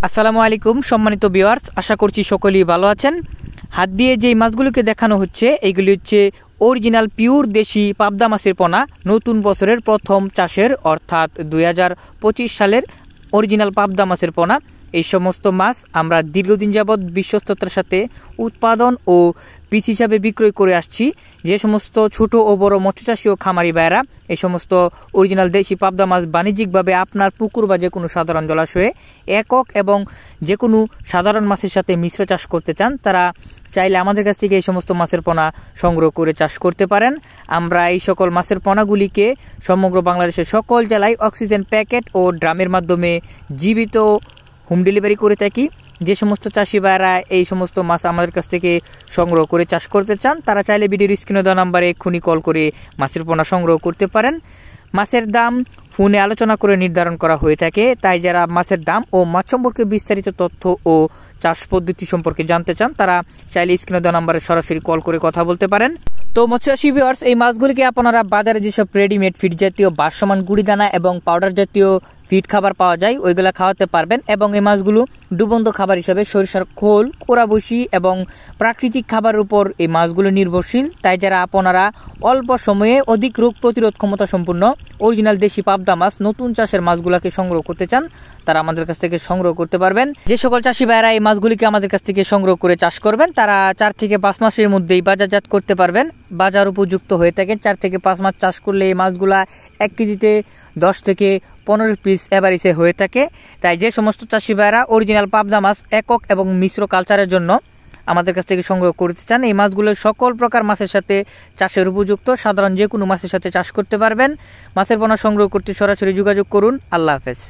আসসালামু আলাইকুম সম্মানিত ভিউয়ার্স, আশা করছি সকলেই ভালো আছেন। হাত দিয়ে যেই মাছগুলোকে দেখানো হচ্ছে এইগুলি হচ্ছে অরিজিনাল পিওর দেশি পাবদা মাছের পোনা। নতুন বছরের প্রথম চাষের অর্থাৎ 2025 সালের অরিজিনাল পাবদা মাছের পোনা। এই সমস্ত মাছ আমরা দীর্ঘদিন যাবৎ বিশ্বস্ততার সাথে উৎপাদন ও পিস হিসাবে বিক্রয় করে আসছি। যে সমস্ত ছোট ও বড় মৎস্যচাষী ও খামারি ভাইয়েরা এই সমস্ত অরিজিনাল দেশি পাবদা মাছ বাণিজ্যিকভাবে আপনার পুকুর বা যে কোনো সাধারণ জলাশয়ে একক এবং যে কোনো সাধারণ মাছের সাথে মিশ্র চাষ করতে চান, তারা চাইলে আমাদের কাছ থেকে এই সমস্ত মাছের পোনা সংগ্রহ করে চাষ করতে পারেন। আমরা এই সকল মাছের পোনাগুলিকে সমগ্র বাংলাদেশের সকল জেলায় অক্সিজেন প্যাকেট ও ড্রামের মাধ্যমে জীবিত হোম ডেলিভারি করে থাকি। যে সমস্ত চাষি ভাইরা এই সমস্ত মাছ আমাদের কাছ থেকে সংগ্রহ করে চাষ করতে চান, তারা চাইলে ভিডিওর স্ক্রিনে দেওয়া নাম্বারে এক্ষুনি কল করে মাছের পোনা সংগ্রহ করতে পারেন। মাছের দাম ফোনে আলোচনা করে নির্ধারণ করা হয়ে থাকে, তাই যারা মাছের দাম ও মাছ সম্পর্কে বিস্তারিত তথ্য ও চাষ পদ্ধতি সম্পর্কে জানতে চান, তারা চাইলে স্ক্রিনে দেওয়া নাম্বারে সরাসরি কল করে কথা বলতে পারেন। তো মৎস্যচাষী ভিউয়ার্স, এই মাছগুলিকে আপনারা বাজারে যেসব রেডিমেড ফিড জাতীয় ভাসমান গুঁড়ি দানা এবং পাউডার জাতীয় ফিড খাবার পাওয়া যায় ওইগুলা খাওয়াতে পারবেন। এবং এই মাছগুলো ডুবন্ত খাবার হিসাবে সরিষার খোল, কোরাবসি এবং প্রাকৃতিক খাবারের উপর এই মাছগুলো নির্ভরশীল। তাই যারা আপনারা অল্প সময়ে অধিক রোগ প্রতিরোধ ক্ষমতা সম্পন্ন অরিজিনাল দেশি পাবদা মাছ নতুন চাষের মাছগুলোকে সংগ্রহ করতে চান, তারা আমাদের কাছ থেকে সংগ্রহ করতে পারবেন। যে সকল চাষি ভাইরা এই মাছগুলিকে আমাদের কাছ থেকে সংগ্রহ করে চাষ করবেন, তারা 4 থেকে 5 মাসের মধ্যেই বাজারজাত করতে পারবেন। বাজার উপযুক্ত হয়ে থাকে। 4 থেকে 5 মাস চাষ করলে এই মাছগুলা 1 কেজিতে 10 থেকে 15 পিস এভারেজে হয়ে থাকে। তাই যে সমস্ত চাষি ভাইরা অরিজিনাল পাবদা মাছ একক এবং মিশ্র কালচারের জন্য আমাদের কাছ থেকে সংগ্রহ করতে চান, এই মাছগুলো সকল প্রকার মাছের সাথে চাষের উপযুক্ত, সাধারণ যে কোনো মাছের সাথে চাষ করতে পারবেন। মাছের পোনা সংগ্রহ করতে সরাসরি যোগাযোগ করুন। আল্লাহ হাফেজ।